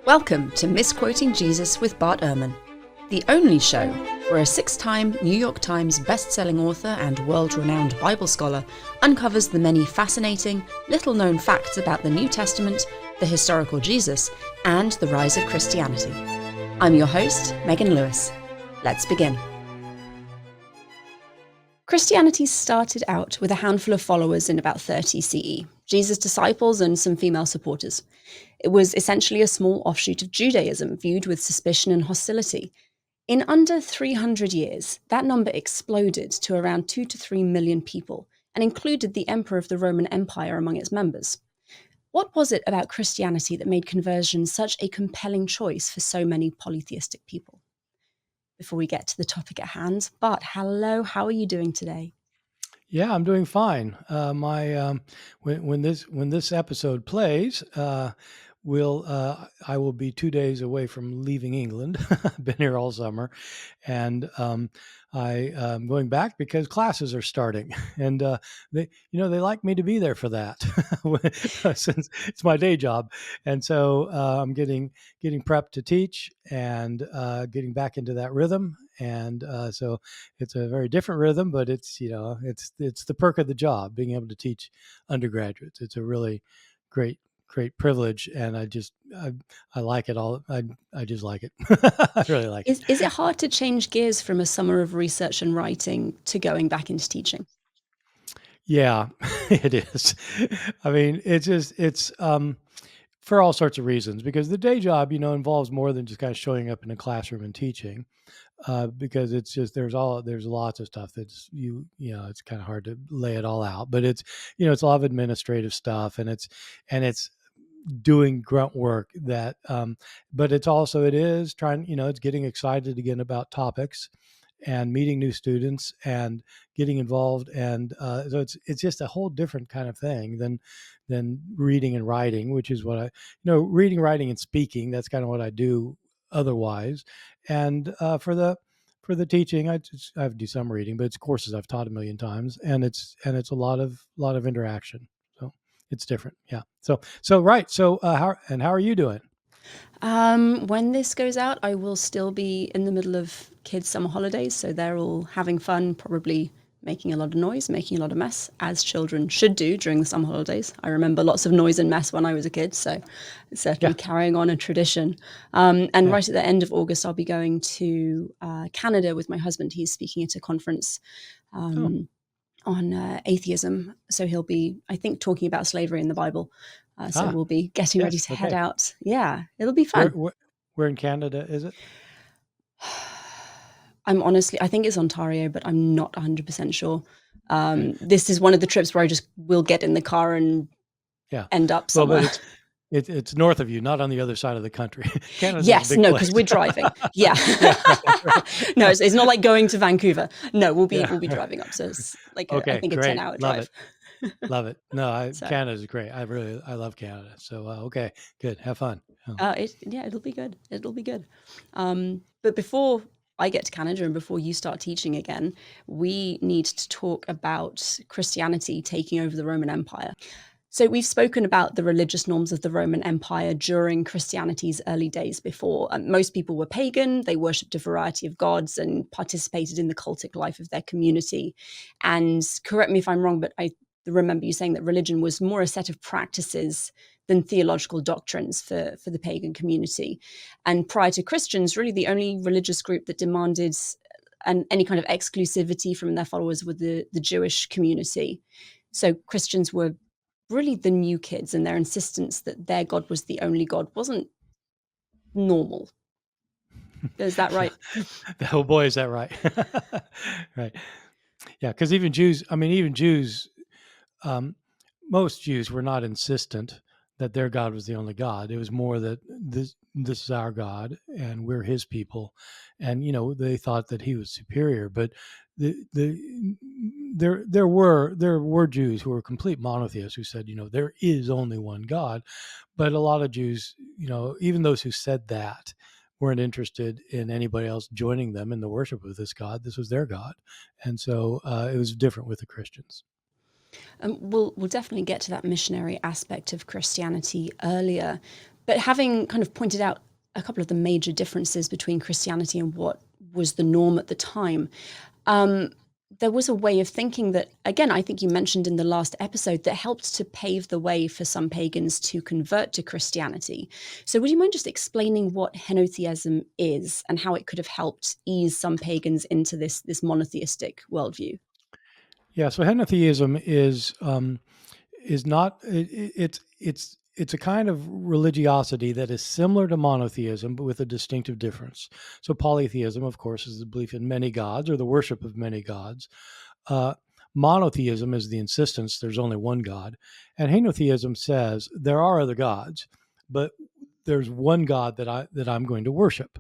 Welcome to Misquoting Jesus with Bart Ehrman, the only show where a 6-time New York Times best-selling author and world-renowned Bible scholar uncovers the many fascinating, little-known facts about the New Testament, the historical Jesus, and the rise of Christianity. I'm your host, Megan Lewis. Let's begin. Christianity started out with a handful of followers in about 30 CE, Jesus' disciples and some female supporters. It was essentially a small offshoot of Judaism, viewed with suspicion and hostility. In under 300 years, that number exploded to around 2 to 3 million people and included the Emperor of the Roman Empire among its members. What was it about Christianity that made conversion such a compelling choice for so many polytheistic people? Before we get to the topic at hand, Bart, hello, how are you doing today? Yeah, I'm doing fine. When this episode plays, I will be 2 days away from leaving England. I've been here all summer, and I am going back because classes are starting, and they like me to be there for that since it's my day job, and so I'm getting prepped to teach and getting back into that rhythm, and so it's a very different rhythm, but it's the perk of the job, being able to teach undergraduates. It's a really great privilege, and I like it all. I just like it. I really like it. Is it hard to change gears from a summer of research and writing to going back into teaching? Yeah, it is. I mean, it's for all sorts of reasons, because the day job, involves more than just kind of showing up in a classroom and teaching. Because it's just there's lots of stuff that's it's kind of hard to lay it all out, but it's a lot of administrative stuff, and it's doing grunt work that but it is trying, it's getting excited again about topics and meeting new students and getting involved, and so it's just a whole different kind of thing than reading and writing, which is what reading, writing, and speaking. That's kind of what I do otherwise. And for the teaching, I do some reading, but it's courses I've taught a million times, and it's a lot of interaction. So it's different. Yeah. So right. So how are you doing? When this goes out, I will still be in the middle of kids' summer holidays, so they're all having fun, probably making a lot of noise, making a lot of mess, as children should do during the summer holidays. I remember lots of noise and mess when I was a kid, so it's certainly carrying on a tradition. And right at the end of August, I'll be going to Canada with my husband. He's speaking at a conference on atheism, so he'll be, I think, talking about slavery in the Bible. So we'll be getting ready to head out. Yeah, it'll be fun. Where in Canada is it? I think it's Ontario, but I'm not 100% sure. This is one of the trips where I just will get in the car and end up somewhere. Well, but it's north of you, not on the other side of the country. Canada's yes, a big place. because we're driving. Yeah, right. No, it's not like going to Vancouver. No, we'll be driving up. So it's like I think a 10-hour drive. Love it. No, Canada's great. I love Canada. So okay, good. Have fun. It'll be good. It'll be good. But before I get to Canada and before you start teaching again, we need to talk about Christianity taking over the Roman Empire. So we've spoken about the religious norms of the Roman Empire during Christianity's early days before. Most people were pagan, they worshipped a variety of gods and participated in the cultic life of their community. And correct me if I'm wrong, but I remember you saying that religion was more a set of practices than theological doctrines for the pagan community. And prior to Christians, really the only religious group that demanded any kind of exclusivity from their followers were the Jewish community. So Christians were really the new kids, and their insistence that their God was the only God wasn't normal. Is that right? Oh boy, is that right? Right. Yeah, because even Jews, most Jews were not insistent that their God was the only God. It was more that this is our God and we're his people, and they thought that he was superior. But there were Jews who were complete monotheists who said there is only one God. But a lot of Jews, even those who said that, weren't interested in anybody else joining them in the worship of this God. This was their God, and so it was different with the Christians. We'll definitely get to that missionary aspect of Christianity earlier. But having kind of pointed out a couple of the major differences between Christianity and what was the norm at the time, um, there was a way of thinking that, again, I think you mentioned in the last episode, that helped to pave the way for some pagans to convert to Christianity. So, would you mind just explaining what henotheism is and how it could have helped ease some pagans into this monotheistic worldview? Yeah, so henotheism is not it's a kind of religiosity that is similar to monotheism but with a distinctive difference. So polytheism, of course, is the belief in many gods or the worship of many gods. Uh, Monotheism is the insistence there's only one God, and henotheism says there are other gods, but there's one God that I'm going to worship.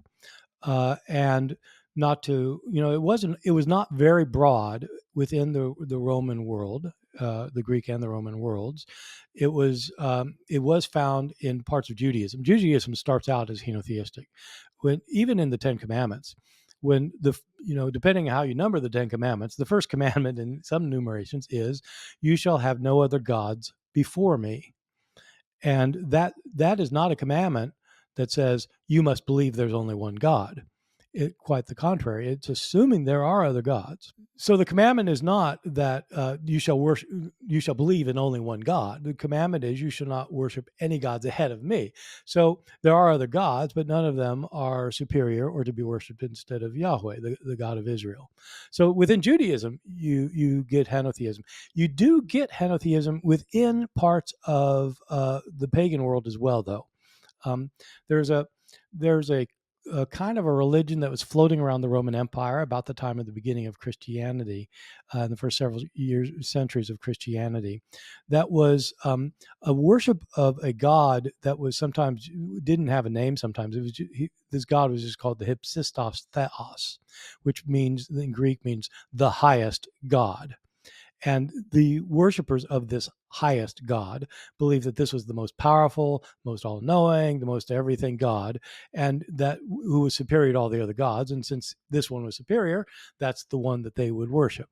And not to, it was not very broad within the Roman world, the Greek and the Roman worlds. It was found in parts of Judaism. Judaism starts out as henotheistic, when even in the Ten Commandments, when depending on how you number the Ten Commandments, the first commandment in some numerations is, "You shall have no other gods before me." And that is not a commandment that says you must believe there's only one God. Quite the contrary. It's assuming there are other gods. So the commandment is not that you shall believe in only one God. The commandment is you shall not worship any gods ahead of me. So there are other gods, but none of them are superior or to be worshipped instead of Yahweh, the God of Israel. So within Judaism, you get henotheism. You do get henotheism within parts of the pagan world as well, though. Um, there's a there's a kind of a religion that was floating around the Roman Empire about the time of the beginning of Christianity, in the first several centuries of Christianity, that was a worship of a god that was sometimes didn't have a name. Sometimes it was this god was just called the Hypsistos Theos, which means in Greek means the highest god. And the worshippers of this highest God believed that this was the most powerful, most all knowing, the most everything God, and that who was superior to all the other gods. And since this one was superior, that's the one that they would worship.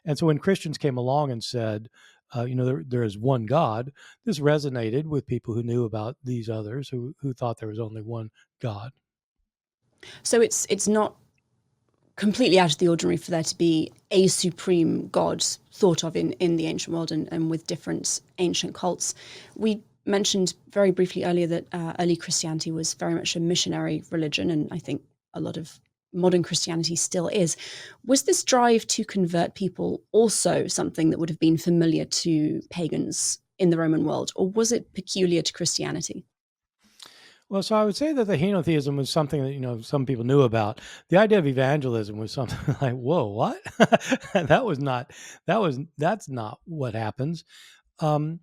And so when Christians came along and said, there is one God, this resonated with people who knew about these others who thought there was only one God. So it's not completely out of the ordinary for there to be a supreme god thought of in the ancient world and with different ancient cults. We mentioned very briefly earlier that early Christianity was very much a missionary religion, and I think a lot of modern Christianity still is. Was this drive to convert people also something that would have been familiar to pagans in the Roman world, or was it peculiar to Christianity? Well, so I would say that the henotheism was something that some people knew about. The idea of evangelism was something like, "Whoa, what?" That's not what happens. Um,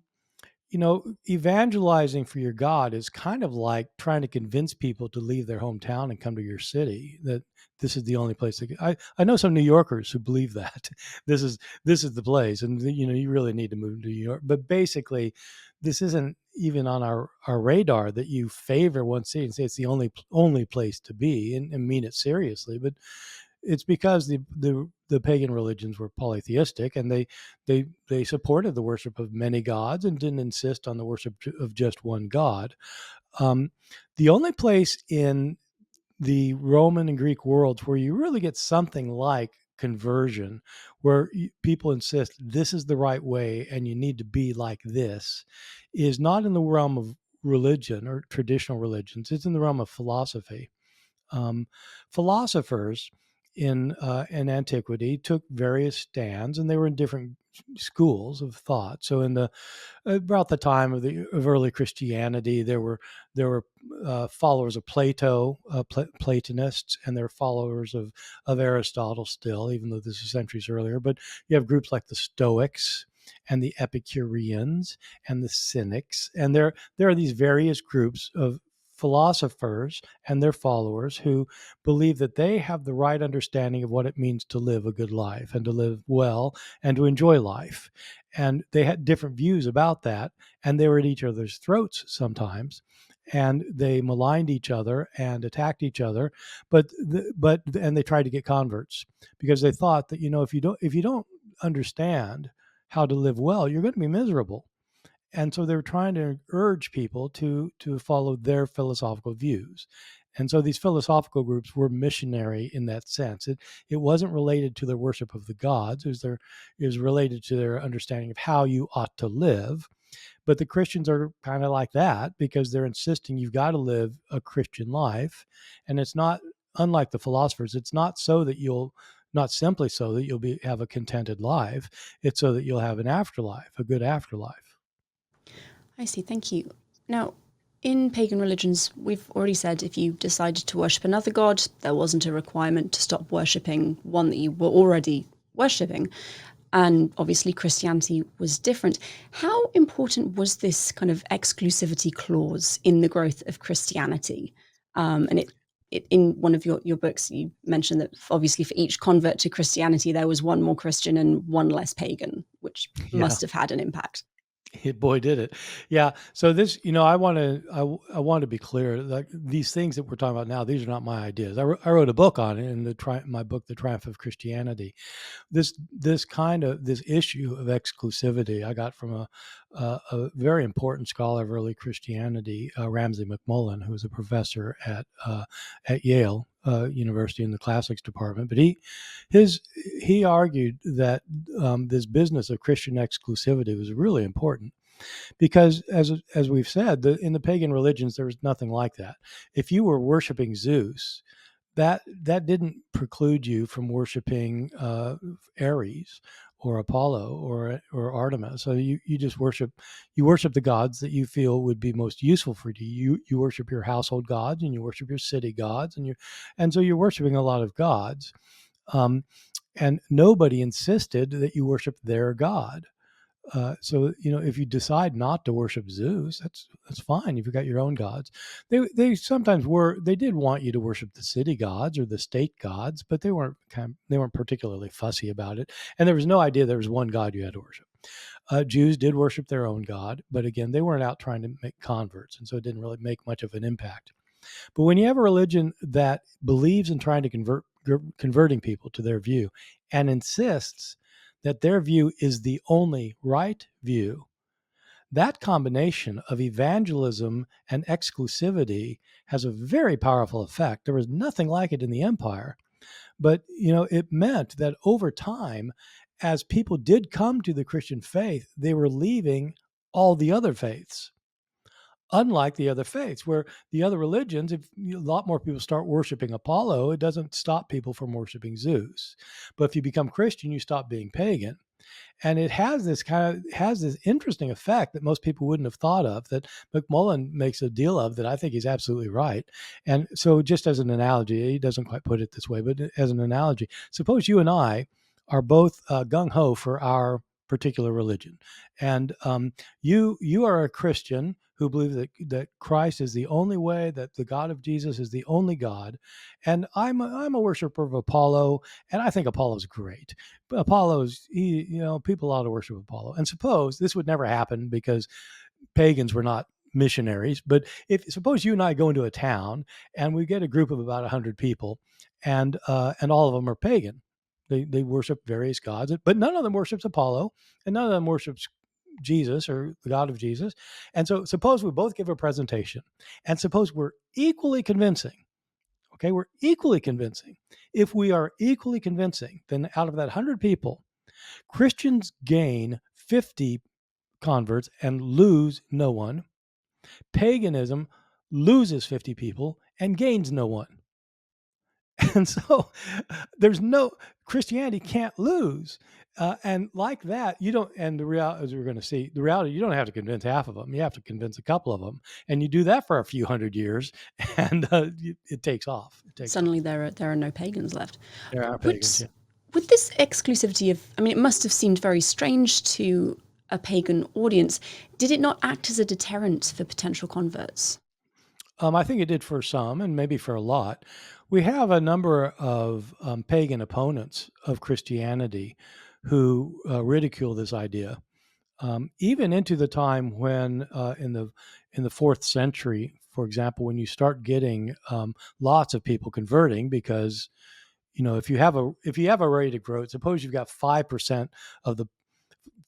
Evangelizing for your God is kind of like trying to convince people to leave their hometown and come to your city. That this is the only place. I know some New Yorkers who believe that this is the place, and you really need to move to New York. But basically, this isn't even on our radar that you favor one city and say it's the only place to be and mean it seriously. But it's because the pagan religions were polytheistic, and they supported the worship of many gods and didn't insist on the worship of just one God. Um, the only place in the Roman and Greek worlds where you really get something like conversion, where people insist this is the right way and you need to be like this, is not in the realm of religion or traditional religions. It's in the realm of philosophy. um, Philosophers in antiquity took various stands, and they were in different schools of thought. So in the about the time of early Christianity, there were followers of Plato, Platonists, and there were followers of Aristotle still, even though this is centuries earlier. But you have groups like the Stoics and the Epicureans and the Cynics, and there are these various groups of philosophers and their followers who believe that they have the right understanding of what it means to live a good life and to live well and to enjoy life. And they had different views about that, and they were at each other's throats sometimes, and they maligned each other and attacked each other. And they tried to get converts because they thought that if you don't understand how to live well, you're going to be miserable. and so they were trying to urge people to follow their philosophical views. And so these philosophical groups were missionary in that sense. It wasn't related to their worship of the gods. It was related to their understanding of how you ought to live. But the Christians are kind of like that because they're insisting you've got to live a Christian life. And it's not, unlike the philosophers, it's not so that you'll, not simply so that you'll have a contented life. It's so that you'll have an afterlife, a good afterlife. I see. Thank you. Now, in pagan religions, we've already said if you decided to worship another god, there wasn't a requirement to stop worshipping one that you were already worshipping. And obviously, Christianity was different. How important was this kind of exclusivity clause in the growth of Christianity? And in one of your books, you mentioned that obviously for each convert to Christianity, there was one more Christian and one less pagan, which Yeah. must have had an impact. Boy, did it. Yeah. So this, I want to be clear, like these things that we're talking about now, these are not my ideas. I wrote a book on it in my book, The Triumph of Christianity. This issue of exclusivity I got from a very important scholar of early Christianity, Ramsay MacMullen, who was a professor at Yale University in the classics department. But his he argued that this business of Christian exclusivity was really important because, as we've said, in the pagan religions there was nothing like that. If you were worshiping Zeus, that didn't preclude you from worshiping Ares or Apollo or Artemis. So you just worship the gods that you feel would be most useful for you. You worship your household gods and you worship your city gods and so you're worshiping a lot of gods. Um, and nobody insisted that you worship their god. So if you decide not to worship Zeus, that's fine. You've got your own gods. They sometimes they did want you to worship the city gods or the state gods, but they weren't particularly fussy about it. And there was no idea there was one god you had to worship. Jews did worship their own god, but again, they weren't out trying to make converts, and so it didn't really make much of an impact. But when you have a religion that believes in trying to converting people to their view and insists that their view is the only right view, that combination of evangelism and exclusivity has a very powerful effect. There was nothing like it in the empire, but it meant that over time, as people did come to the Christian faith, they were leaving all the other faiths. Unlike the other faiths, where the other religions, if a lot more people start worshiping Apollo, it doesn't stop people from worshiping Zeus. But if you become Christian, you stop being pagan. And it has this interesting effect that most people wouldn't have thought of, that McMullen makes a deal of, that I think is absolutely right. And so, just as an analogy, he doesn't quite put it this way, but as an analogy, suppose you and I are both gung ho for our particular religion, and you are a Christian who believes that Christ is the only way, that the God of Jesus is the only God, and I'm a worshiper of Apollo, and I think Apollo's great. But people ought to worship Apollo. And suppose this would never happen because pagans were not missionaries. But if suppose you and I go into a town and we get a group of about 100 people, and all of them are pagan. They worship various gods, but none of them worships Apollo, and none of them worships Jesus or the God of Jesus. And so suppose we both give a presentation, and suppose we're equally convincing. Okay, we're equally convincing. If we are equally convincing, then out of that 100 people, Christians gain 50 converts and lose no one. Paganism loses 50 people and gains no one. And so there's no Christianity can't lose. And like that, you don't, and the reality, as we're going to see, the reality, you don't have to convince half of them. You have to convince a couple of them. And you do that for a few hundred years, and it takes off. It takes Suddenly off. there are no pagans left. There are Would pagans, yeah. would this exclusivity of, I mean, it must have seemed very strange to a pagan audience. Did it not act as a deterrent for potential converts? I think it did for some, and maybe for a lot. We have a number of pagan opponents of Christianity who ridicule this idea, even into the time when, in the fourth century, for example, when you start getting lots of people converting, because if you have a rate of growth, suppose you've got 5% of the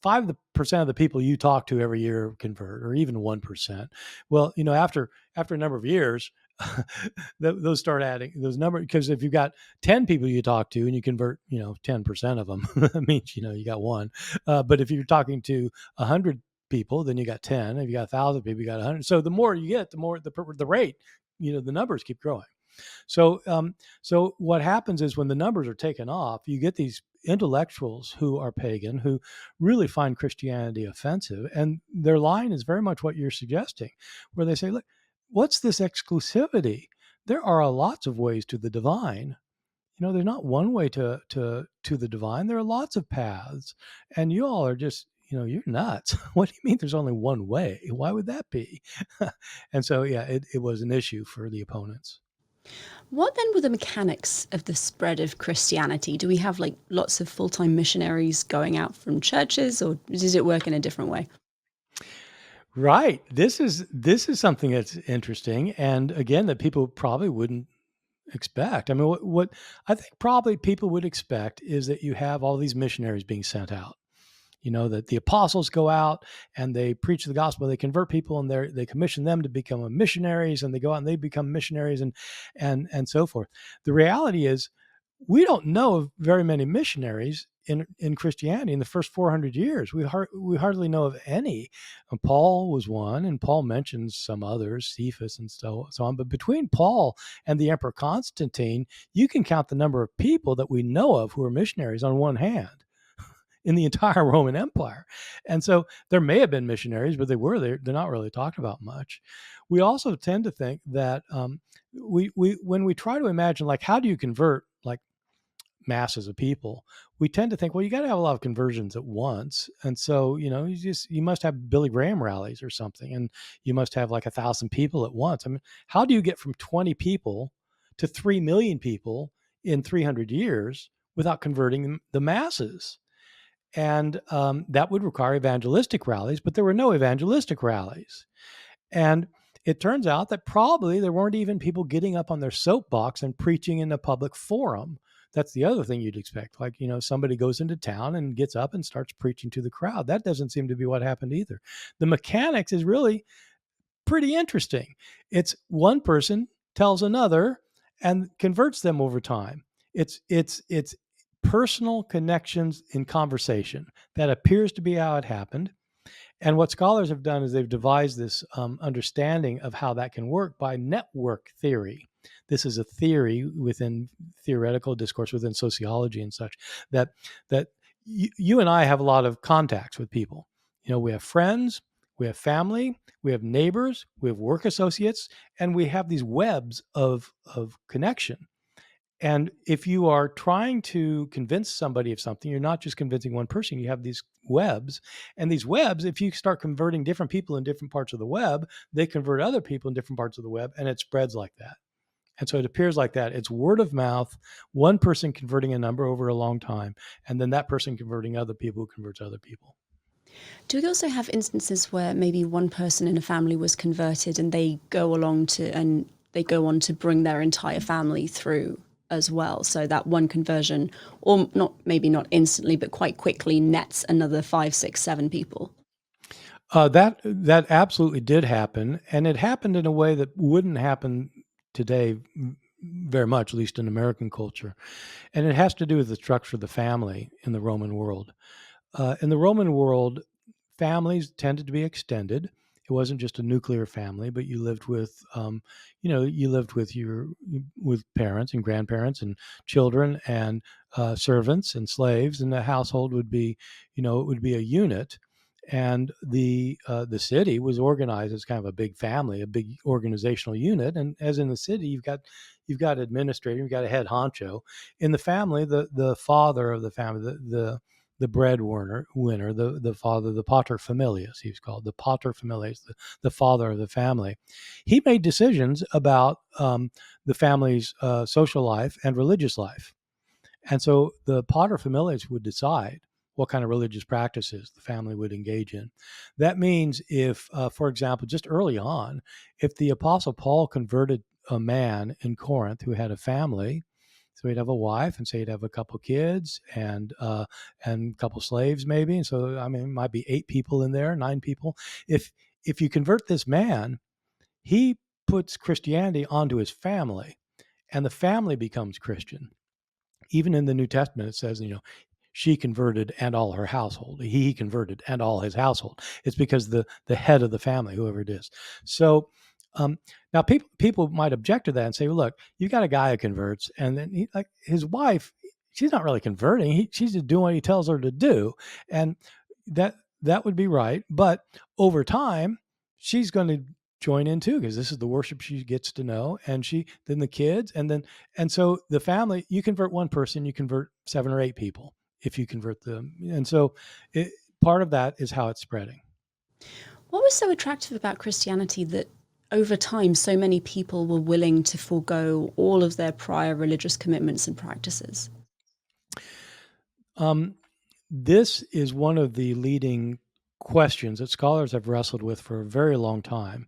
5% of the people you talk to every year convert, or even 1%. Well, after a number of years, those start adding those numbers, because if you've got 10 people you talk to and you convert 10% of them, that means you got one. But if you're talking to 100 people, then you got 10. If you got 1,000 people, you got 100. So the more you get, the more the rate, the numbers keep growing. So what happens is, when the numbers are taken off, you get these intellectuals who are pagan, who really find Christianity offensive, and their line is very much what you're suggesting, where they say, "Look, what's this exclusivity? There are lots of ways to the divine. There's not one way to the divine. There are lots of paths, and you all are just." You're nuts. What do you mean there's only one way? Why would that be? And so, yeah, it was an issue for the opponents. What then were the mechanics of the spread of Christianity? Do we have like lots of full time missionaries going out from churches, or does it work in a different way? Right. This is something that's interesting, and again, that people probably wouldn't expect. I mean, what I think probably people would expect is that you have all these missionaries being sent out. That the apostles go out and they preach the gospel, they convert people, and they commission them to become missionaries, and they go out and they become missionaries, and so forth. The reality is, we don't know of very many missionaries in Christianity in the first 400 years. We hardly know of any. Paul was one, and Paul mentions some others, Cephas and so on. But between Paul and the Emperor Constantine, you can count the number of people that we know of who are missionaries on one hand in the entire Roman Empire. And so there may have been missionaries, but they're not really talked about much. We also tend to think that we when we try to imagine, like, how do you convert like masses of people, we tend to think, well, you got to have a lot of conversions at once. And so, you must have Billy Graham rallies or something, and you must have like 1,000 people at once. I mean, how do you get from 20 people to 3 million people in 300 years without converting the masses? And that would require evangelistic rallies, but there were no evangelistic rallies. And it turns out that probably there weren't even people getting up on their soapbox and preaching in a public forum. That's the other thing you'd expect. Like, somebody goes into town and gets up and starts preaching to the crowd. That doesn't seem to be what happened either. The mechanics is really pretty interesting. It's one person tells another and converts them over time. It's personal connections in conversation. That appears to be how it happened. And what scholars have done is they've devised this understanding of how that can work by network theory. This is a theory within theoretical discourse, within sociology and such, that you and I have a lot of contacts with people. We have friends, we have family, we have neighbors, we have work associates, and we have these webs of connection. And if you are trying to convince somebody of something, you're not just convincing one person, you have these webs. And these webs, if you start converting different people in different parts of the web, they convert other people in different parts of the web, and it spreads like that. And so it appears like that. It's word of mouth, one person converting a number over a long time, and then that person converting other people who converts other people. Do we also have instances where maybe one person in a family was converted and they go on to bring their entire family through as well? So that one conversion, or not, maybe not instantly, but quite quickly nets another five, six, seven people. That absolutely did happen, and it happened in a way that wouldn't happen today very much, at least in American culture. And it has to do with the structure of the family in the Roman world. In the Roman world, families tended to be extended. It wasn't just a nuclear family, but you lived with, you lived with parents and grandparents and children and servants and slaves, and the household would be, it would be a unit. And the city was organized as kind of a big family, a big organizational unit. And as in the city, you've got administrator, you've got a head honcho. In the family, the father of the family, the breadwinner, the father, the pater familias, he was called, the pater familias, the father of the family. He made decisions about the family's social life and religious life. And so the pater familias would decide what kind of religious practices the family would engage in. That means if, for example, just early on, if the Apostle Paul converted a man in Corinth who had a family, So he'd have a wife, and say he'd have a couple kids and a couple slaves maybe. And so I mean, it might be 8 people in there, 9 people. If you convert this man, he puts Christianity onto his family, and the family becomes Christian. Even in the New Testament, it says, she converted and all her household. He converted and all his household. It's because the head of the family, whoever it is. So um, now people might object to that and say, well, look, you've got a guy who converts, and then like his wife, she's not really converting. She's just doing what he tells her to do, and that that would be right. But over time, she's going to join in too, because this is the worship she gets to know, and then the kids, and so the family, you convert one person, you convert 7 or 8 people if you convert them. And so it, part of that is how it's spreading. What was so attractive about Christianity that over time so many people were willing to forego all of their prior religious commitments and practices? Um, this is one of the leading questions that scholars have wrestled with for a very long time.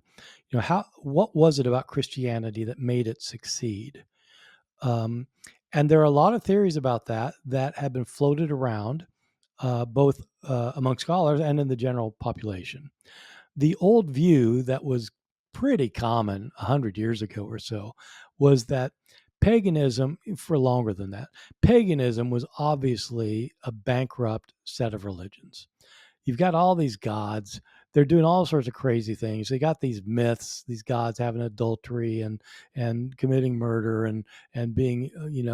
What was it about Christianity that made it succeed? Um, and there are a lot of theories about that have been floated around, both among scholars and in the general population. The old view that was pretty common 100 years ago or so was that paganism, for longer than that, paganism was obviously a bankrupt set of religions. You've got all these gods. They're doing all sorts of crazy things. They got these myths, these gods having adultery and committing murder and being,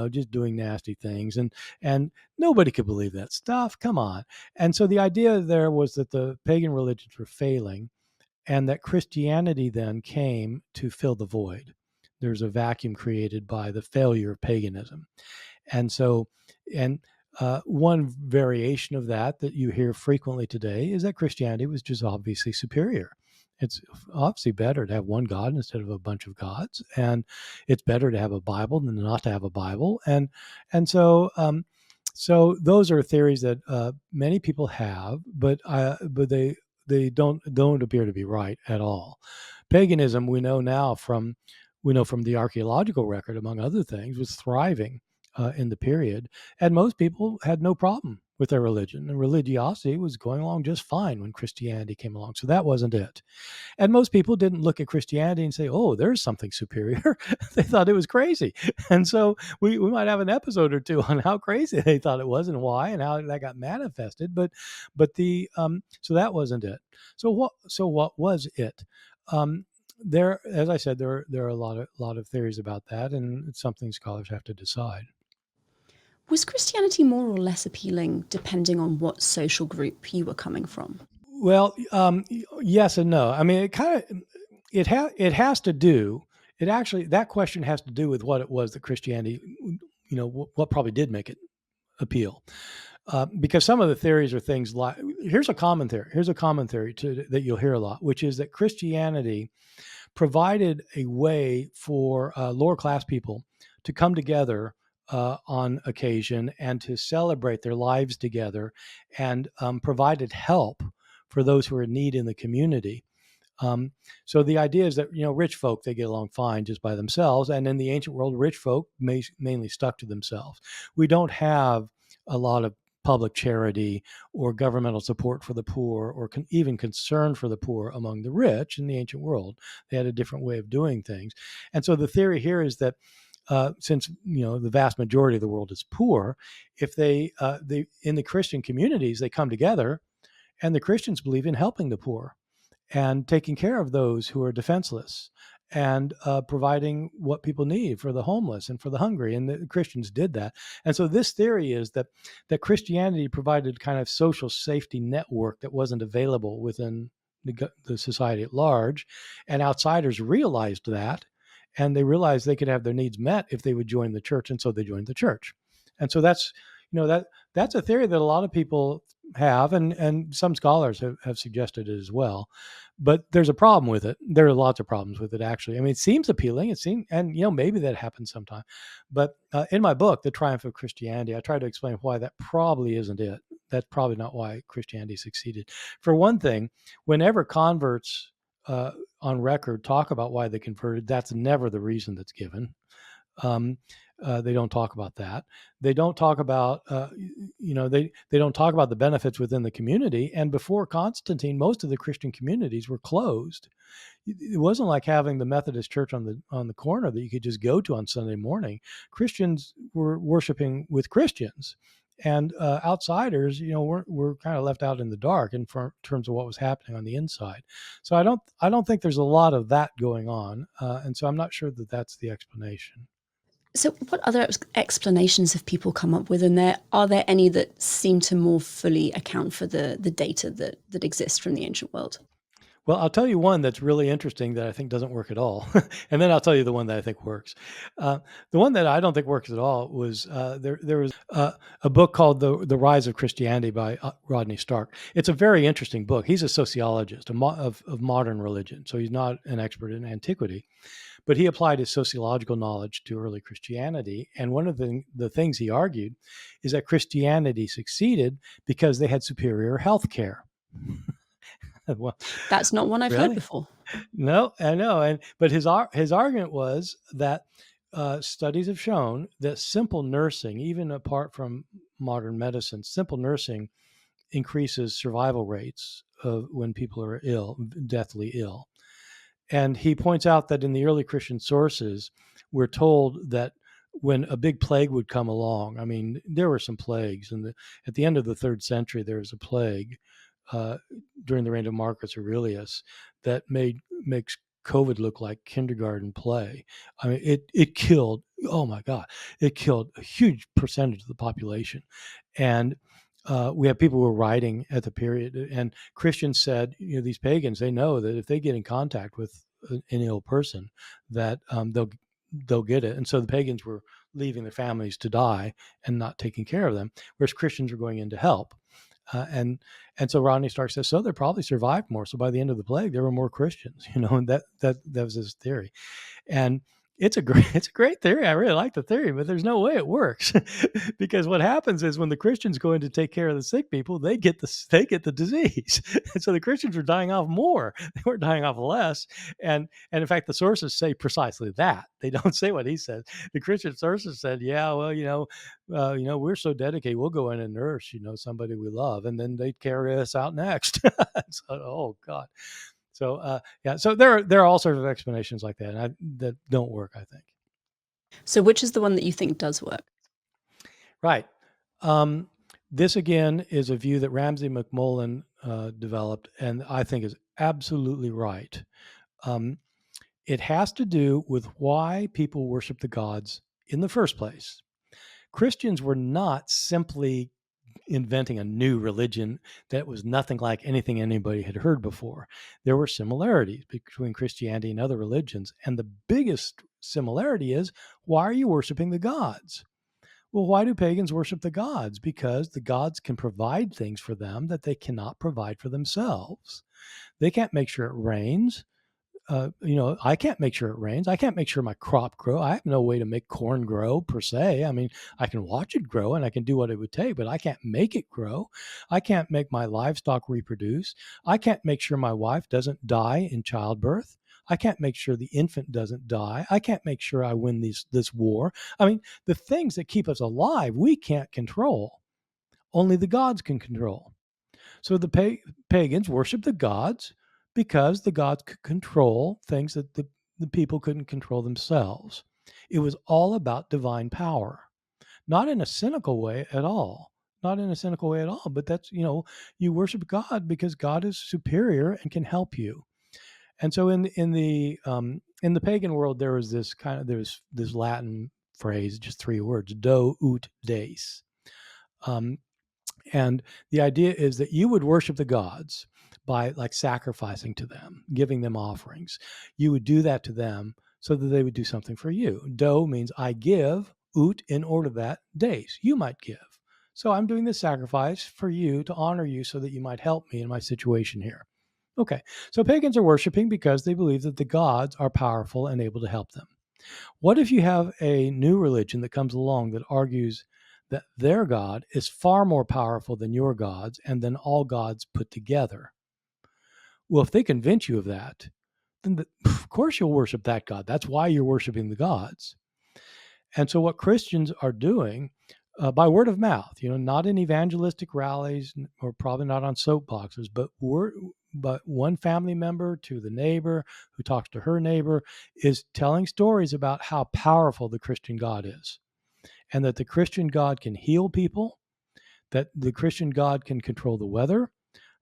just doing nasty things. And nobody could believe that stuff. Come on. And so the idea there was that the pagan religions were failing, and that Christianity then came to fill the void. There's a vacuum created by the failure of paganism. And so, and one variation of that you hear frequently today is that Christianity was just obviously superior. It's obviously better to have one God instead of a bunch of gods, and it's better to have a Bible than not to have a Bible. And so those are theories that many people have, but they don't appear to be right at all. Paganism, we know from the archaeological record, among other things, was thriving in the period, and most people had no problem with their religion, and religiosity was going along just fine when Christianity came along. So that wasn't it. And most people didn't look at Christianity and say, oh, there's something superior. They thought it was crazy. And so we might have an episode or two on how crazy they thought it was and why and how that got manifested. So that wasn't it. So what was it? There, as I said, there are a lot of theories about that, and it's something scholars have to decide. Was Christianity more or less appealing depending on what social group you were coming from? Well, yes and no. I mean, it has to do. It actually, that question has to do with what it was that Christianity, what probably did make it appeal. Because some of the theories are things like, here's a common theory. Here's a common theory that you'll hear a lot, which is that Christianity provided a way for lower class people to come together on occasion and to celebrate their lives together, and provided help for those who are in need in the community. So the idea is that rich folk, they get along fine just by themselves, and in the ancient world, rich folk mainly stuck to themselves. We don't have a lot of public charity or governmental support for the poor, or even concern for the poor among the rich in the ancient world. They had a different way of doing things, and so the theory here is that since the vast majority of the world is poor, if they in the Christian communities, they come together, and the Christians believe in helping the poor and taking care of those who are defenseless, and providing what people need for the homeless and for the hungry. And the Christians did that. And so this theory is that Christianity provided kind of social safety network that wasn't available within the society at large. And outsiders realized that, and they realized they could have their needs met if they would join the church. And so they joined the church. And so that's a theory that a lot of people have, and some scholars have suggested it as well. But there's a problem with it. There are lots of problems with it, actually. I mean, it seems appealing. And maybe that happens sometime. But in my book, The Triumph of Christianity, I try to explain why that probably isn't it. That's probably not why Christianity succeeded. For one thing, whenever converts on record talk about why they converted, that's never the reason that's given. They don't talk about that. They don't talk about, they don't talk about the benefits within the community. And before Constantine, most of the Christian communities were closed. It wasn't like having the Methodist church on the corner that you could just go to on Sunday morning. Christians were worshiping with Christians, and outsiders, were kind of left out in the dark terms of what was happening on the inside. So I don't think there's a lot of that going on, and so I'm not sure that that's the explanation. So, what other explanations have people come up with? And are there any that seem to more fully account for the data that exists from the ancient world? Well, I'll tell you one that's really interesting that I think doesn't work at all, and then I'll tell you the one that I think works. Uh, the one that I don't think works at all was there was a book called the Rise of Christianity by Rodney Stark. It's a very interesting book. He's a sociologist of modern religion, so he's not an expert in antiquity, but he applied his sociological knowledge to early Christianity. And one of the things he argued is that Christianity succeeded because they had superior health care. Well, That's not one I've heard really? before. No, I know, but his argument was that studies have shown that simple nursing, even apart from modern medicine, simple nursing increases survival rates of when people are ill, deathly ill. And he points out that in the early Christian sources, we're told that when a big plague would come along, I mean, there were some plagues, and at the end of the third century, there was a plague uh, during the reign of Marcus Aurelius that makes COVID look like kindergarten play. I mean, it killed. Oh my God, it killed a huge percentage of the population, and we have people who were writing at the period, and Christians said, these pagans, they know that if they get in contact with an ill person, that they'll get it, and so the pagans were leaving their families to die and not taking care of them, whereas Christians were going in to help. Uh, and and so Rodney Stark says, so they probably survived more. So by the end of the plague, there were more Christians, and that was his theory. And it's a great theory. I really like the theory, but there's no way it works because what happens is when the Christians go in to take care of the sick people, they get the disease, and so the Christians are dying off more. They weren't dying off less, and in fact, the sources say precisely that. They don't say what he says. The Christian sources said, "Yeah, well, we're so dedicated, we'll go in and nurse, somebody we love, and then they carry us out next." So, oh God. So yeah, so there are all sorts of explanations like that, and that don't work, I think. So, which is the one that you think does work? Right. Um, this again is a view that Ramsay McMullen developed, and I think is absolutely right. Um, it has to do with why people worship the gods in the first place. Christians were not simply inventing a new religion that was nothing like anything anybody had heard before. There were similarities between Christianity and other religions. And the biggest similarity is, why are you worshiping the gods? Well, why do pagans worship the gods? Because the gods can provide things for them that they cannot provide for themselves. They can't make sure it rains. I can't make sure it rains. I can't make sure my crop grow. I have no way to make corn grow per se. I mean, I can watch it grow and I can do what it would take, but I can't make it grow. I can't make my livestock reproduce. I can't make sure my wife doesn't die in childbirth. I can't make sure the infant doesn't die. I can't make sure I win this war. I mean, the things that keep us alive, we can't control. Only the gods can control. So the pagans worship the gods because the gods could control things that the people couldn't control themselves. It was all about divine power, not in a cynical way at all. Not in a cynical way at all, but that's, you worship God because God is superior and can help you. And so in the pagan world, there's this Latin phrase, just three words, do ut des. Um, and the idea is that you would worship the gods by like sacrificing to them, giving them offerings. You would do that to them so that they would do something for you. Do means I give, ut in order that days you might give. So I'm doing this sacrifice for you to honor you so that you might help me in my situation here. Okay, so pagans are worshiping because they believe that the gods are powerful and able to help them. What if you have a new religion that comes along that argues that their God is far more powerful than your gods and than all gods put together? Well, if they convince you of that, then of course you'll worship that God. That's why you're worshiping the gods. And so what Christians are doing by word of mouth, not in evangelistic rallies or probably not on soapboxes, but one family member to the neighbor who talks to her neighbor is telling stories about how powerful the Christian God is, and that the Christian God can heal people, that the Christian God can control the weather,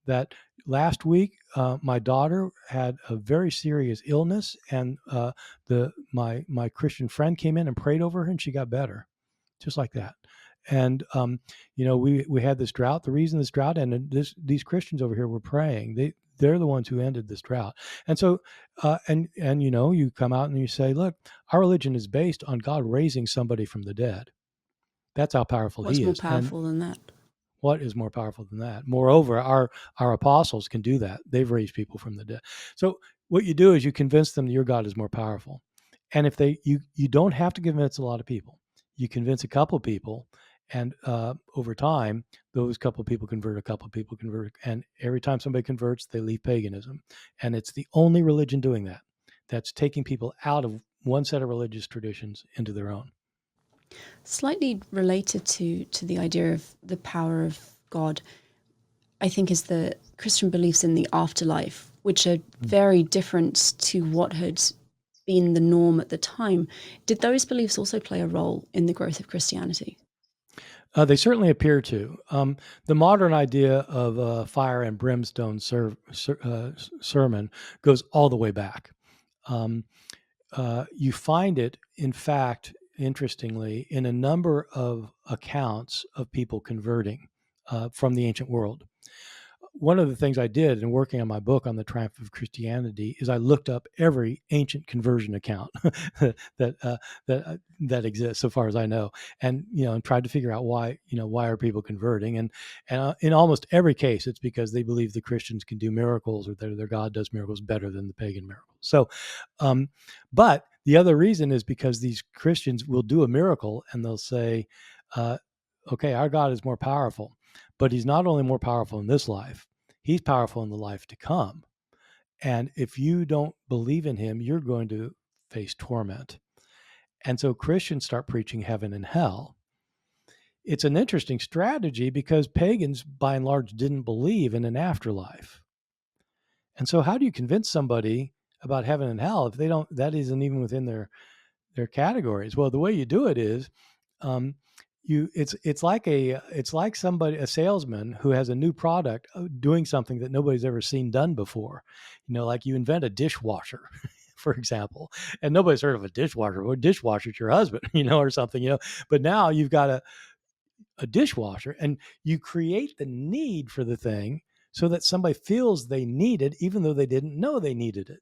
that last week my daughter had a very serious illness, and my Christian friend came in and prayed over her, and she got better, just like that. And we had this drought. The reason this drought ended, these Christians over here were praying. They're the ones who ended this drought. And so and you come out and you say, look, our religion is based on God raising somebody from the dead. That's how powerful What's he more is. And powerful than that? what is more powerful than that? Moreover, our apostles can do that. They've raised people from the dead. So what you do is you convince them that your God is more powerful. And if you don't have to convince a lot of people. You convince a couple of people, and over time, those couple of people convert, a couple of people convert, and every time somebody converts, they leave paganism. And it's the only religion doing that. That's taking people out of one set of religious traditions into their own. Slightly related to the idea of the power of God, I think, is the Christian beliefs in the afterlife, which are very different to what had been the norm at the time. Did those beliefs also play a role in the growth of Christianity? They certainly appear to. The modern idea of a fire and brimstone sermon goes all the way back. Um, you find it, in fact, interestingly, in a number of accounts of people converting from the ancient world. One of the things I did in working on my book on the triumph of Christianity is I looked up every ancient conversion account that that exists, so far as I know, and and tried to figure out why are people converting, and in almost every case, it's because they believe the Christians can do miracles, or that their God does miracles better than the pagan miracles. So, um, but the other reason is because these Christians will do a miracle and they'll say, "Okay, our God is more powerful." But he's not only more powerful in this life, he's powerful in the life to come. And if you don't believe in him, you're going to face torment. And so Christians start preaching heaven and hell. It's an interesting strategy because pagans, by and large, didn't believe in an afterlife. And so, how do you convince somebody about heaven and hell if they don't? That isn't even within their categories. Well, the way you do it is, um, it's like a salesman who has a new product doing something that nobody's ever seen done before. Like you invent a dishwasher, for example, and nobody's heard of a dishwasher. Well, dishwasher's your husband, or something. But now you've got a dishwasher, and you create the need for the thing so that somebody feels they need it even though they didn't know they needed it.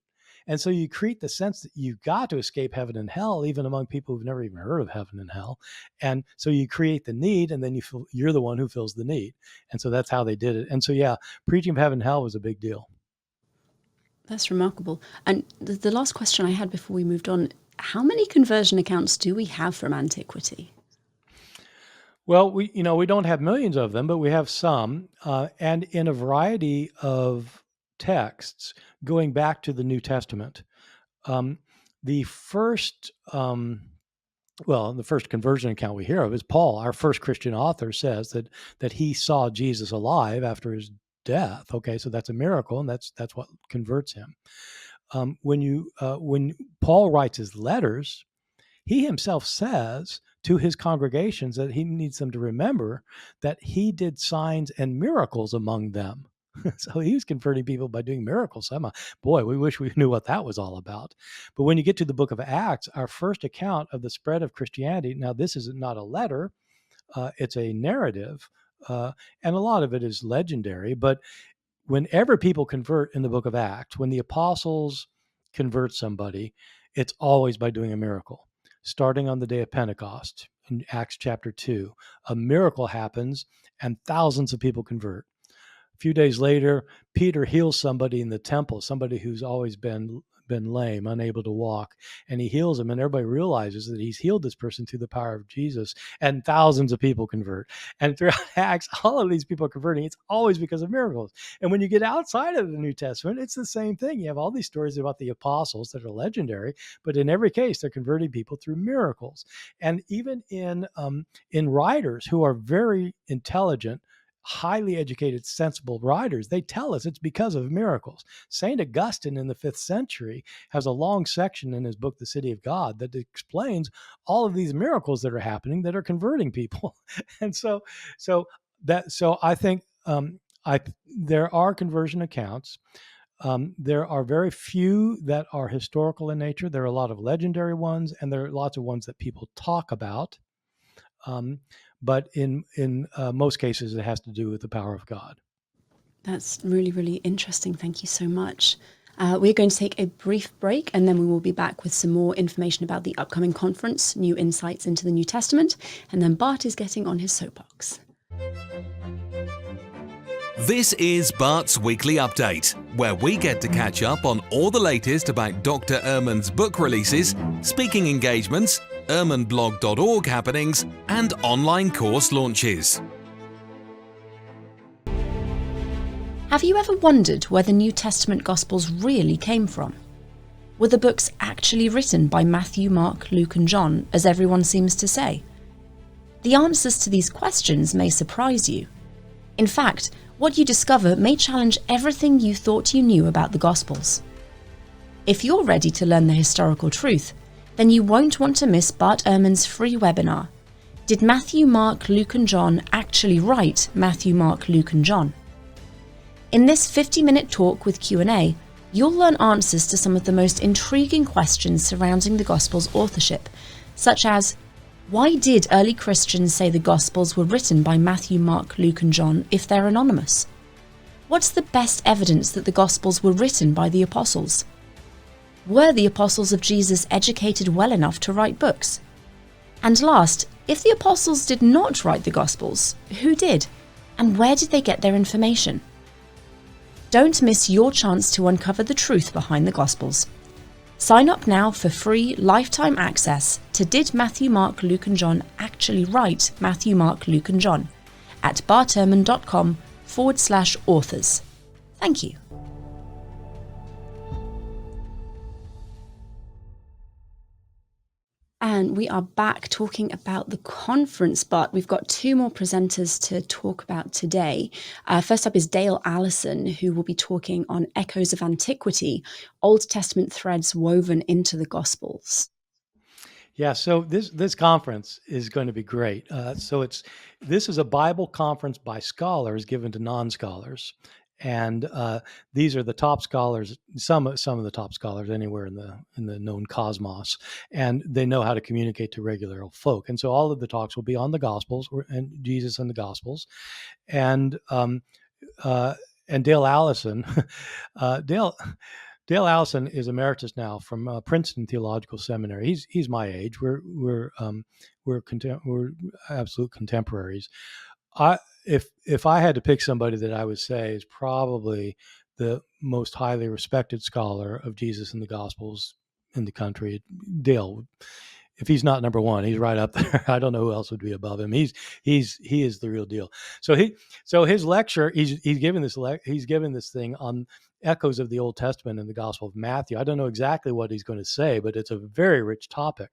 And so you create the sense that you've got to escape heaven and hell even among people who've never even heard of heaven and hell. And so you create the need, and then you're the one who fills the need. And so that's how they did it. And so yeah, preaching of heaven and hell was a big deal. That's remarkable. And the last question I had before we moved on, how many conversion accounts do we have from antiquity? Well, we don't have millions of them, but we have some, and in a variety of texts going back to the New Testament. Um, the first, the first conversion account we hear of is Paul, our first Christian author, says that he saw Jesus alive after his death. Okay, so that's a miracle, and that's what converts him. When Paul writes his letters, he himself says to his congregations that he needs them to remember that he did signs and miracles among them. So he was converting people by doing miracles somehow. Boy, we wish we knew what that was all about. But when you get to the book of Acts, our first account of the spread of Christianity, now this is not a letter, it's a narrative, and a lot of it is legendary. But whenever people convert in the book of Acts, when the apostles convert somebody, it's always by doing a miracle. Starting on the day of Pentecost in Acts chapter 2, a miracle happens and thousands of people convert. A few days later, Peter heals somebody in the temple, somebody who's always been been lame, unable to walk, and he heals him, and everybody realizes that he's healed this person through the power of Jesus, and thousands of people convert. And throughout Acts, all of these people are converting. It's always because of miracles. And when you get outside of the New Testament, it's the same thing. You have all these stories about the apostles that are legendary, but in every case, they're converting people through miracles. And even in writers who are very intelligent, highly educated, sensible writers, they tell us it's because of miracles. St. Augustine in the 5th century has a long section in his book, The City of God, that explains all of these miracles that are happening that are converting people. And so I think there are conversion accounts. There are very few that are historical in nature. There are a lot of legendary ones, and there are lots of ones that people talk about. But in most cases, it has to do with the power of God. That's really, really interesting. Thank you so much. We're going to take a brief break, and then we will be back with some more information about the upcoming conference, new insights into the New Testament, and then Bart is getting on his soapbox. This is Bart's Weekly Update, where we get to catch up on all the latest about Dr. Ehrman's book releases, speaking engagements, ehrmanblog.org happenings, and online course launches. Have you ever wondered where the New Testament Gospels really came from? Were the books actually written by Matthew, Mark, Luke, and John, as everyone seems to say? The answers to these questions may surprise you. In fact, what you discover may challenge everything you thought you knew about the Gospels. If you're ready to learn the historical truth, then you won't want to miss Bart Ehrman's free webinar. Did Matthew, Mark, Luke, and John actually write Matthew, Mark, Luke, and John? In this 50-minute talk with Q&A, you'll learn answers to some of the most intriguing questions surrounding the Gospels' authorship, such as, why did early Christians say the Gospels were written by Matthew, Mark, Luke, and John if they're anonymous? What's the best evidence that the Gospels were written by the apostles? Were the apostles of Jesus educated well enough to write books? And last, if the apostles did not write the Gospels, who did? And where did they get their information? Don't miss your chance to uncover the truth behind the Gospels. Sign up now for free lifetime access to Did Matthew, Mark, Luke, and John actually write Matthew, Mark, Luke, and John at bartehrman.com/authors. Thank you. And we are back talking about the conference, but we've got two more presenters to talk about today. First up is Dale Allison, who will be talking on Echoes of Antiquity, Old Testament threads woven into the Gospels. Yeah, so this conference is going to be great. This is a Bible conference by scholars given to non-scholars, and these are the top scholars, some of the top scholars anywhere in the known cosmos, and they know how to communicate to regular old folk. And so all of the talks will be on the Gospels and Jesus and the Gospels, and Dale Allison, Dale Allison is emeritus now from Princeton Theological Seminary. He's my age. We're absolute contemporaries. If I had to pick somebody that I would say is probably the most highly respected scholar of Jesus and the Gospels in the country, Dale. If he's not number one, he's right up there. I don't know who else would be above him. He is the real deal. So his lecture, he's given this thing on echoes of the Old Testament and the Gospel of Matthew. I don't know exactly what he's going to say, but it's a very rich topic.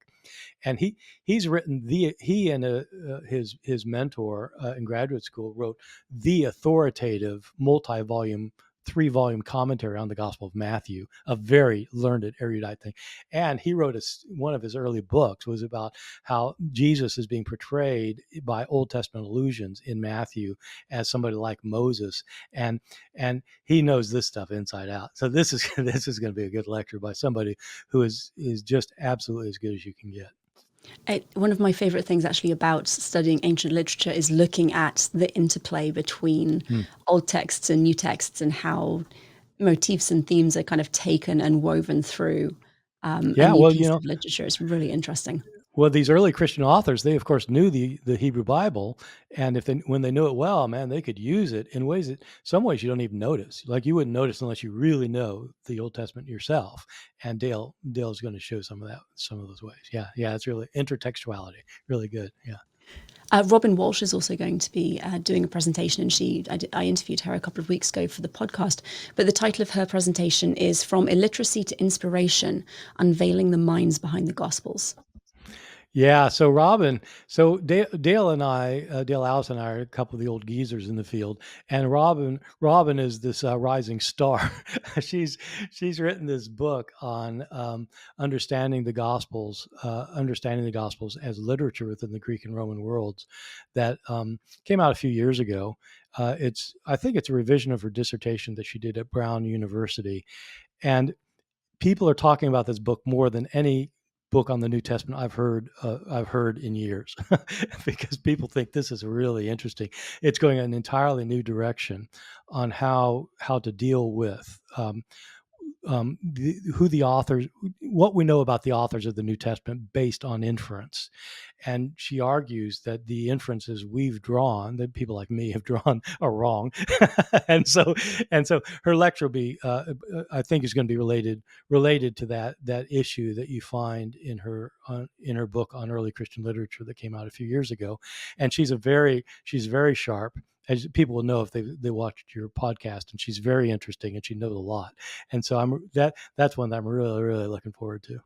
And he's written he and his mentor in graduate school wrote the authoritative multi-volume 3-volume commentary on the Gospel of Matthew, a very learned, erudite thing. And he wrote one of his early books was about how Jesus is being portrayed by Old Testament allusions in Matthew as somebody like Moses, and he knows this stuff inside out. So this is going to be a good lecture by somebody who is just absolutely as good as you can get. One of my favorite things actually about studying ancient literature is looking at the interplay between old texts and new texts and how motifs and themes are kind of taken and woven through any piece of literature. It's really interesting. Well, these early Christian authors, they of course knew the Hebrew Bible, and when they knew it well, man, they could use it in ways that some ways you don't even notice. Like you wouldn't notice unless you really know the Old Testament yourself. And Dale's going to show some of those ways. Yeah, yeah, it's really intertextuality, really good. Yeah. Robin Walsh is also going to be doing a presentation, and I interviewed her a couple of weeks ago for the podcast. But the title of her presentation is "From Illiteracy to Inspiration: Unveiling the Minds Behind the Gospels." Yeah, so Dale and I, Dale Alice and I are a couple of the old geezers in the field, and Robin is this rising star. she's written this book on understanding the Gospels as literature within the Greek and Roman worlds, that came out a few years ago. I think it's a revision of her dissertation that she did at Brown University, and people are talking about this book more than any book on the New Testament I've heard in years, because people think this is really interesting. It's going in an entirely new direction on how to deal with who the authors, what we know about the authors of the New Testament based on inference. And she argues that the inferences we've drawn, that people like me have drawn, are wrong. and so her lecture will be, I think, is going to be related to that issue that you find in her book on early Christian literature that came out a few years ago. And she's very sharp, as people will know if they watched your podcast, and she's very interesting and she knows a lot. And so that's one that I'm really, really looking forward to.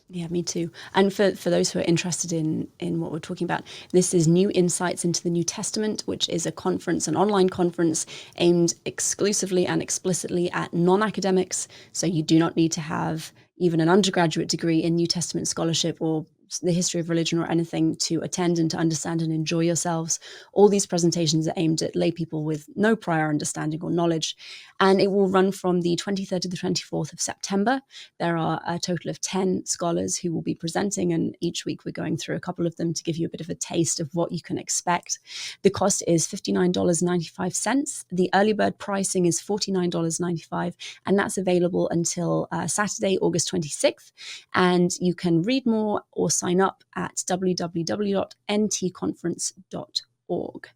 Yeah, me too. And for those who are interested in what we're talking about, this is New Insights into the New Testament, which is a conference, an online conference aimed exclusively and explicitly at non-academics. So you do not need to have even an undergraduate degree in New Testament scholarship or the history of religion or anything to attend and to understand and enjoy yourselves. All these presentations are aimed at lay people with no prior understanding or knowledge, and it will run from the 23rd to the 24th of September. There are a total of 10 scholars who will be presenting, and each week we're going through a couple of them to give you a bit of a taste of what you can expect. The cost is $59.95. The early bird pricing is $49.95, and that's available until Saturday, August 26th. And you can read more or sign up at www.ntconference.org.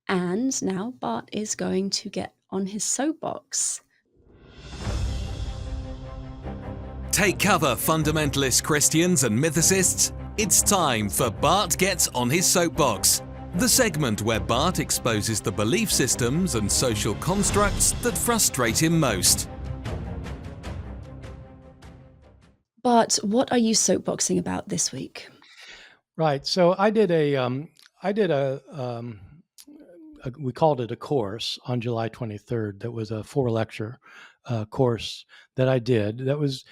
And now Bart is going to get on his soapbox. Take cover, fundamentalist Christians and mythicists. It's time for Bart Gets on His Soapbox, the segment where Bart exposes the belief systems and social constructs that frustrate him most. Bart, what are you soapboxing about this week? Right. So I did we called it a course on July 23rd. That was a 4-lecture course that I did. That was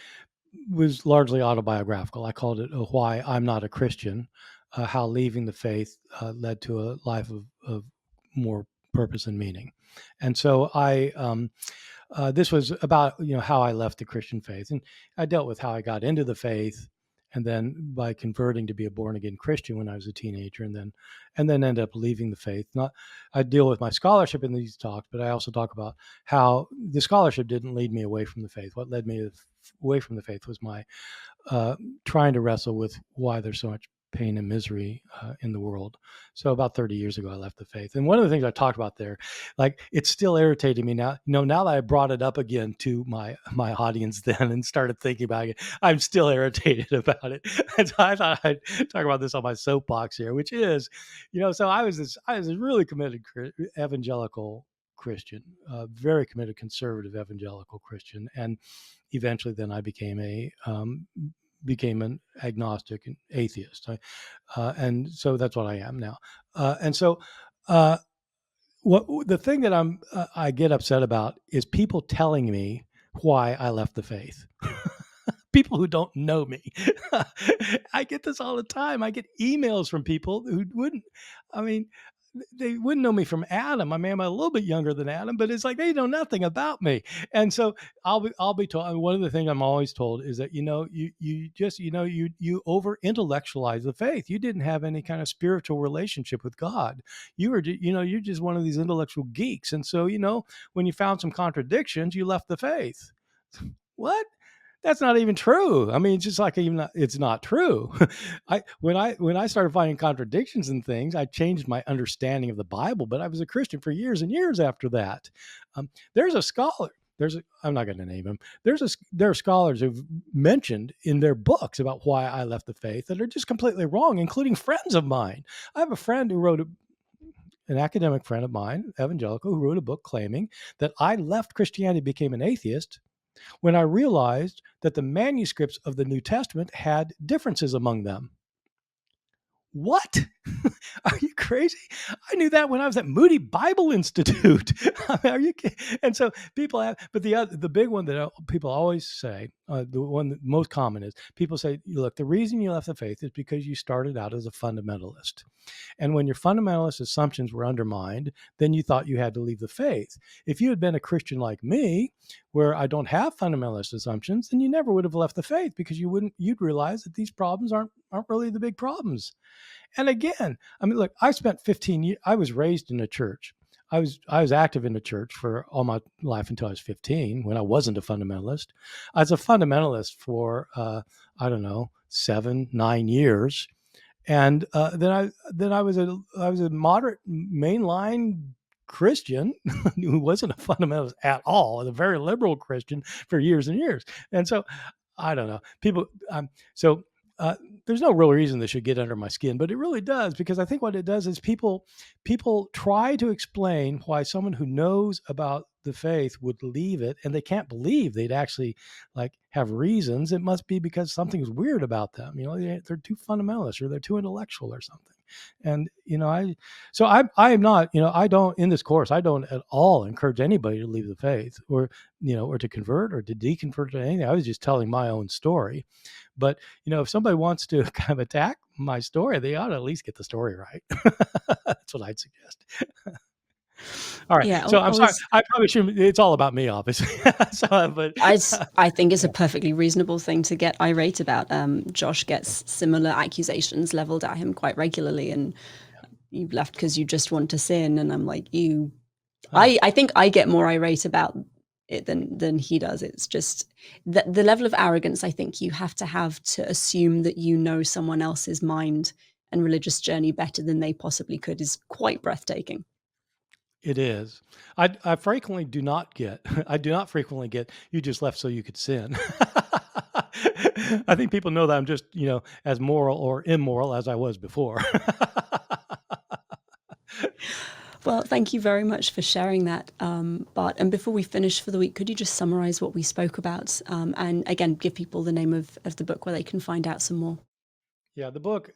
largely autobiographical. I called it "Why I'm Not a Christian: How Leaving the Faith Led to a Life of More Purpose and Meaning." And so this was about how I left the Christian faith, and I dealt with how I got into the faith, and then by converting to be a born again Christian when I was a teenager, and then ended up leaving the faith. I deal with my scholarship in these talks, but I also talk about how the scholarship didn't lead me away from the faith. What led me away from the faith was my trying to wrestle with why there's so much pain and misery in the world. So about 30 years ago, I left the faith. And one of the things I talked about there, like, it's still irritating me now. Now that I brought it up again to my audience then and started thinking about it, I'm still irritated about it. And so I thought I'd talk about this on my soapbox here, which is, so I was a really committed evangelical Christian, very committed conservative evangelical Christian. And eventually then I became an agnostic and atheist. And so that's what I am now. And so the thing that I get upset about is people telling me why I left the faith. People who don't know me. I get this all the time. I get emails from people who they wouldn't know me from Adam. I mean, I'm a little bit younger than Adam, but it's like they know nothing about me. And so I'll be told. One of the things I'm always told is that you over intellectualize the faith. You didn't have any kind of spiritual relationship with God. You're just one of these intellectual geeks. And so when you found some contradictions, you left the faith. What? That's not even true. I mean, just like it's not true. When I started finding contradictions in things, I changed my understanding of the Bible. But I was a Christian for years and years after that. There's a scholar. I'm not going to name him. There are scholars who've mentioned in their books about why I left the faith that are just completely wrong, including friends of mine. I have a friend who wrote an academic friend of mine, evangelical, who wrote a book claiming that I left Christianity, became an atheist, when I realized that the manuscripts of the New Testament had differences among them. What? Are you crazy? I knew that when I was at Moody Bible Institute. Are you kidding? And so people have, but the big one that people always say, the one that most common is people say, look, the reason you left the faith is because you started out as a fundamentalist. And when your fundamentalist assumptions were undermined, then you thought you had to leave the faith. If you had been a Christian like me, where I don't have fundamentalist assumptions, then you never would have left the faith because you'd realize that these problems aren't really the big problems. And again, I mean, look, I spent 15 years, I was raised in a church. I was active in the church for all my life until I was 15, when I wasn't a fundamentalist. I was a fundamentalist for I don't know, 7-9 years, and then I was a moderate mainline Christian who wasn't a fundamentalist at all, a very liberal Christian for years and years. And so I don't know. People, so there's no real reason this should get under my skin, but it really does, because I think what it does is people try to explain why someone who knows about the faith would leave it, and they can't believe they'd actually like have reasons. It must be because something's weird about them. They're too fundamentalist, or they're too intellectual or something. And I am not, I don't, in this course, I don't at all encourage anybody to leave the faith, or or to convert or to deconvert to anything. I was just telling my own story. But if somebody wants to kind of attack my story, they ought to at least get the story right. That's what I'd suggest. All right. Yeah, So I'm sorry. I probably shouldn't. It's all about me, obviously. But I think it's a perfectly reasonable thing to get irate about. Josh gets similar accusations leveled at him quite regularly, and you left because you just want to sin. And I'm like, I think I get more irate about it than he does. It's just the level of arrogance I think you have to assume that you know someone else's mind and religious journey better than they possibly could is quite breathtaking. it is. I frequently do not get. I do not frequently get. You just left so you could sin. I think people know that I'm just as moral or immoral as I was before. Well, thank you very much for sharing that, Bart. And before we finish for the week, could you just summarize what we spoke about, and again give people the name of the book where they can find out some more? Yeah, the book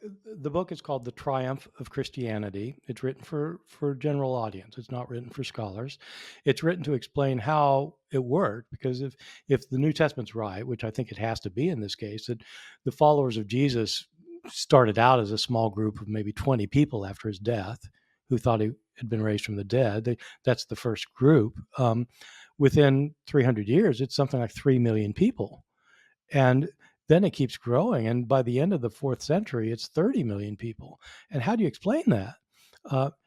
is called The Triumph of Christianity. It's written for general audience. It's not written for scholars. It's written to explain how it worked, because if the New Testament's right, which I think it has to be in this case, that the followers of Jesus started out as a small group of maybe 20 people after his death who thought he had been raised from the dead. That's the first group. Within 300 years, it's something like 3 million people. And then it keeps growing. And by the end of the 4th century, it's 30 million people. And how do you explain that?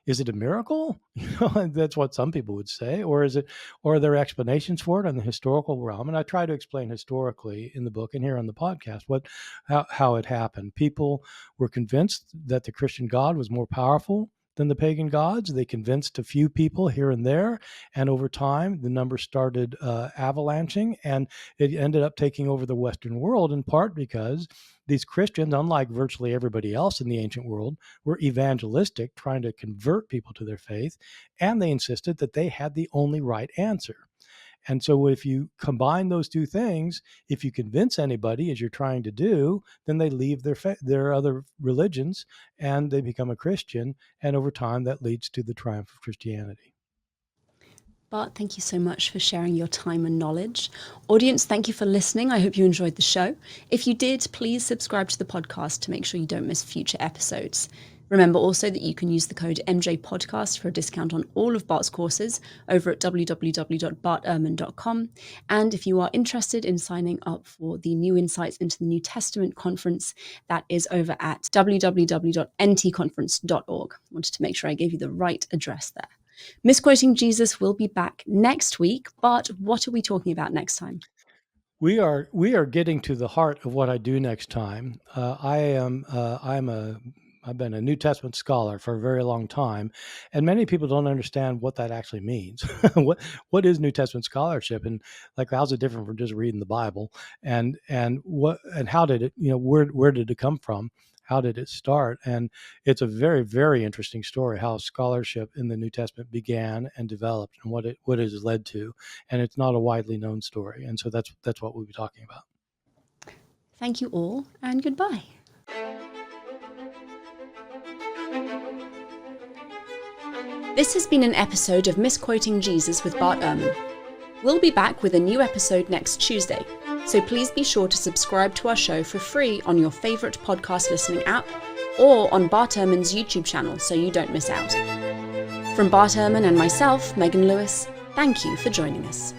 Is it a miracle? That's what some people would say. Or are there explanations for it in the historical realm? And I try to explain historically in the book and here on the podcast how it happened. People were convinced that the Christian God was more powerful than the pagan gods. They convinced a few people here and there, and over time the numbers started avalanching, and it ended up taking over the Western world, in part because these Christians, unlike virtually everybody else in the ancient world, were evangelistic, trying to convert people to their faith, and they insisted that they had the only right answer. And so if you combine those two things, if you convince anybody, as you're trying to do, then they leave their other religions and they become a Christian. And over time, that leads to the triumph of Christianity. Bart, thank you so much for sharing your time and knowledge. Audience, thank you for listening. I hope you enjoyed the show. If you did, please subscribe to the podcast to make sure you don't miss future episodes. Remember also that you can use the code MJPodcast for a discount on all of Bart's courses over at www.bartehrman.com. And if you are interested in signing up for the New Insights into the New Testament conference, that is over at www.ntconference.org. I wanted to make sure I gave you the right address there. Misquoting Jesus will be back next week, but what are we talking about next time? We are getting to the heart of what I do next time. I've been a New Testament scholar for a very long time, and many people don't understand what that actually means. What is New Testament scholarship, and like how's it different from just reading the Bible? And how did it, where did it come from? How did it start? And it's a very, very interesting story how scholarship in the New Testament began and developed, and what it has led to. And it's not a widely known story, and so that's what we'll be talking about. Thank you all, and goodbye. This has been an episode of Misquoting Jesus with Bart Ehrman. We'll be back with a new episode next Tuesday, so please be sure to subscribe to our show for free on your favourite podcast listening app or on Bart Ehrman's YouTube channel so you don't miss out. From Bart Ehrman and myself, Megan Lewis, thank you for joining us.